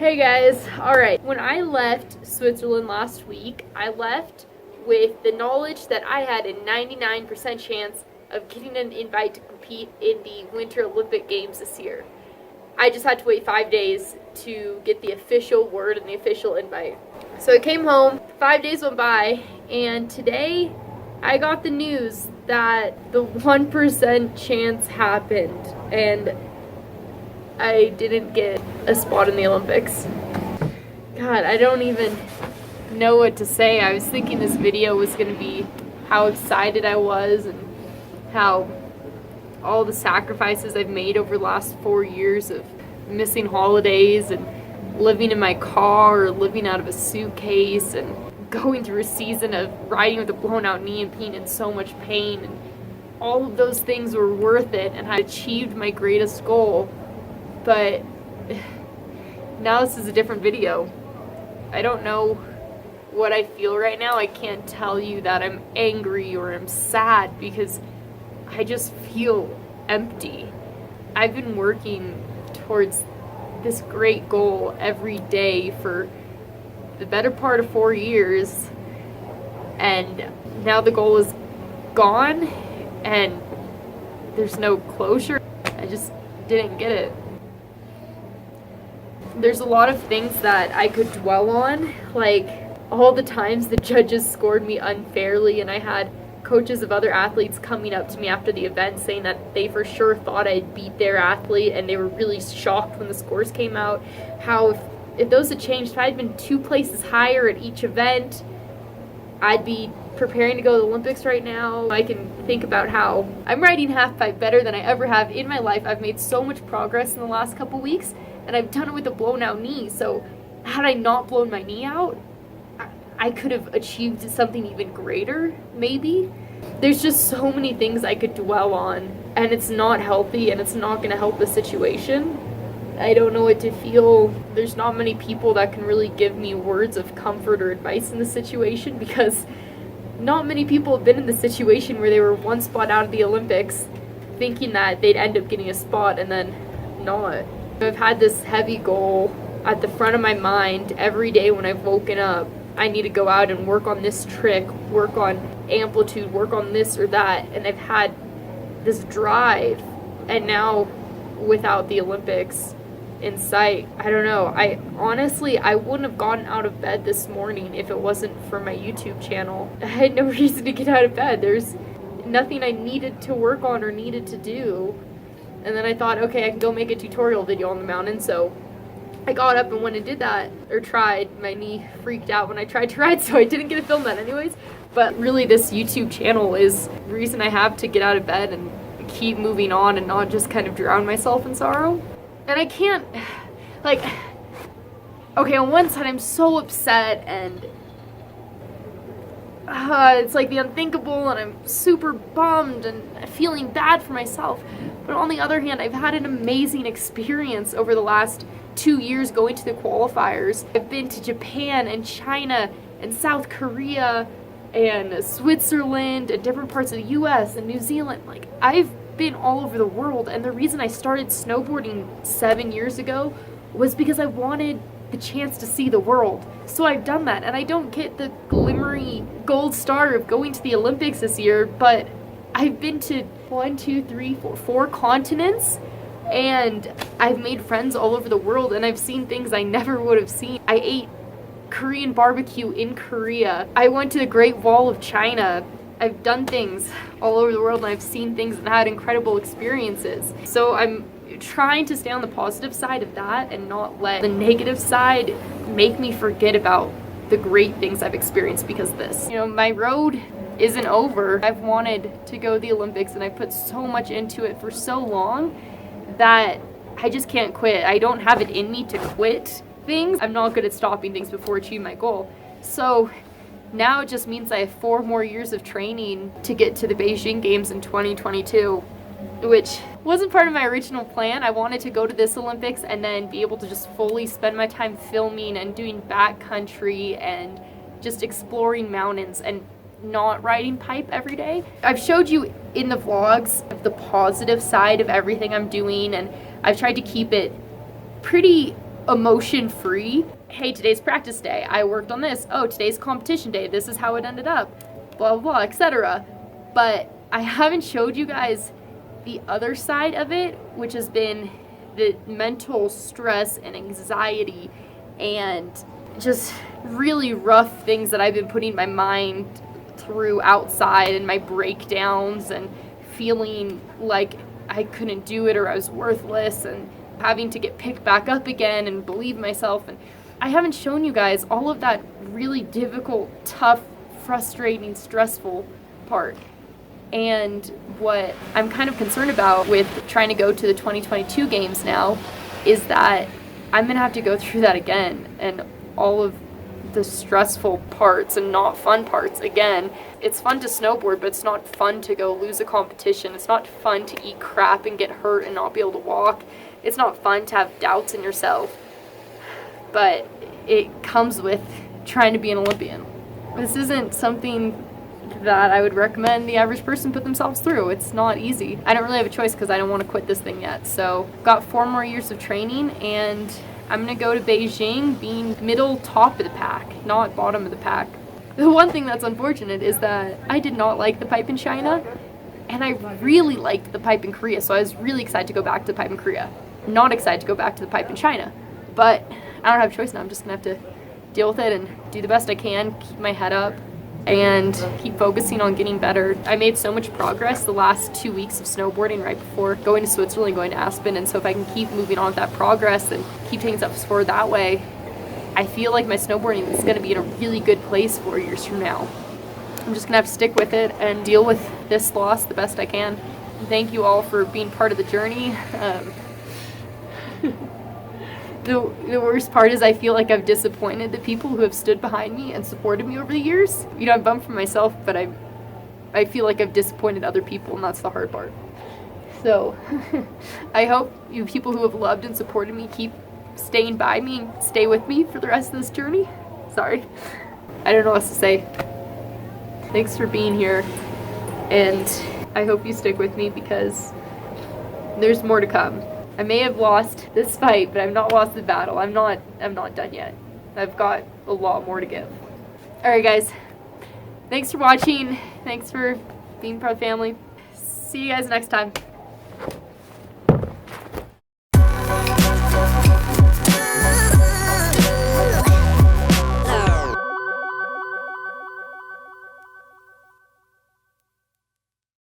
Hey guys, alright, when I left Switzerland last week, I left with the knowledge that I had a 99% chance of getting an invite to compete in the Winter Olympic Games this year. I just had to wait 5 days to get the official word and the official invite. So I came home, 5 days went by, and today I got the news that the 1% chance happened, and I didn't get a spot in the Olympics. God, I don't even know what to say. I was thinking this video was going to be how excited I was and how all the sacrifices I've made over the last 4 years of missing holidays and living in my car or living out of a suitcase and going through a season of riding with a blown out knee and being in so much pain, and all of those things were worth it, and I achieved my greatest goal. But now this is a different video. I don't know what I feel right now. I can't tell you that I'm angry or I'm sad because I just feel empty. I've been working towards this great goal every day for the better part of 4 years, and now the goal is gone and there's no closure. I just didn't get it. There's a lot of things that I could dwell on, like all the times the judges scored me unfairly, and I had coaches of other athletes coming up to me after the event saying that they for sure thought I'd beat their athlete, and they were really shocked when the scores came out. How if those had changed, if I'd been 2 places higher at each event, I'd be preparing to go to the Olympics right now. I can think about how I'm riding half pipe better than I ever have in my life. I've made so much progress in the last couple weeks, and I've done it with a blown out knee. So had I not blown my knee out, I could have achieved something even greater, maybe. There's just so many things I could dwell on, and it's not healthy, and it's not going to help the situation. I don't know what to feel. There's not many people that can really give me words of comfort or advice in this situation, because not many people have been in the situation where they were 1 spot out of the Olympics thinking that they'd end up getting a spot and then not. I've had this heavy goal at the front of my mind every day when I've woken up. I need to go out and work on this trick, work on amplitude, work on this or that, and I've had this drive, and now without the Olympics in sight, I don't know. I wouldn't have gotten out of bed this morning if it wasn't for my YouTube channel. I had no reason to get out of bed. There's nothing I needed to work on or needed to do. And then I thought, okay, I can go make a tutorial video on the mountain. So I got up and went and did that, or tried. My knee freaked out when I tried to ride, so I didn't get to film that anyways. But really, this YouTube channel is the reason I have to get out of bed and keep moving on and not just kind of drown myself in sorrow. And I can't, like, okay, on one side I'm so upset and it's like the unthinkable, and I'm super bummed and feeling bad for myself. But on the other hand, I've had an amazing experience over the last 2 years going to the qualifiers. I've been to Japan and China and South Korea and Switzerland and different parts of the US and New Zealand. Like, I've been all over the world, and the reason I started snowboarding 7 years ago was because I wanted the chance to see the world. So I've done that, and I don't get the glimmery gold star of going to the Olympics this year, but I've been to 4 continents, and I've made friends all over the world, and I've seen things I never would have seen. I ate Korean barbecue in Korea. I went to the Great Wall of China. I've done things all over the world, and I've seen things and had incredible experiences. So I'm trying to stay on the positive side of that and not let the negative side make me forget about the great things I've experienced because of this. You know, my road isn't over. I've wanted to go to the Olympics, and I put so much into it for so long that I just can't quit. I don't have it in me to quit things. I'm not good at stopping things before achieving my goal. So now it just means I have 4 more years of training to get to the Beijing Games in 2022, which wasn't part of my original plan. I wanted to go to this Olympics and then be able to just fully spend my time filming and doing backcountry and just exploring mountains and not riding pipe every day. I've showed you in the vlogs the positive side of everything I'm doing, and I've tried to keep it pretty emotion free. Hey, today's practice day. I worked on this. Oh, today's competition day. This is how it ended up. Blah, blah, blah, etc. But I haven't showed you guys the other side of it, which has been the mental stress and anxiety and just really rough things that I've been putting my mind through outside, and my breakdowns and feeling like I couldn't do it or I was worthless and having to get picked back up again and believe myself. And I haven't shown you guys all of that really difficult, tough, frustrating, stressful part. And what I'm kind of concerned about with trying to go to the 2022 games now is that I'm going to have to go through that again, and all of the stressful parts and not fun parts again. It's fun to snowboard, but it's not fun to go lose a competition. It's not fun to eat crap and get hurt and not be able to walk. It's not fun to have doubts in yourself. But it comes with trying to be an Olympian. This isn't something that I would recommend the average person put themselves through. It's not easy. I don't really have a choice because I don't want to quit this thing yet. So got 4 more years of training, and I'm going to go to Beijing being middle top of the pack, not bottom of the pack. The one thing that's unfortunate is that I did not like the pipe in China, and I really liked the pipe in Korea, so I was really excited to go back to the pipe in Korea. Not excited to go back to the pipe in China, but I don't have a choice now. I'm just going to have to deal with it and do the best I can, keep my head up, and keep focusing on getting better. I made so much progress the last 2 weeks of snowboarding right before going to Switzerland and going to Aspen, and so if I can keep moving on with that progress and keep taking steps forward that way, I feel like my snowboarding is going to be in a really good place 4 years from now. I'm just going to have to stick with it and deal with this loss the best I can. Thank you all for being part of the journey. The worst part is I feel like I've disappointed the people who have stood behind me and supported me over the years. You know, I'm bummed for myself, but I feel like I've disappointed other people, and that's the hard part. So I hope you people who have loved and supported me keep staying by me and stay with me for the rest of this journey. Sorry. I don't know what else to say. Thanks for being here, and I hope you stick with me because there's more to come. I may have lost this fight, but I've not lost the battle. I'm not done yet. I've got a lot more to give. Alright guys, thanks for watching. Thanks for being part of the family. See you guys next time.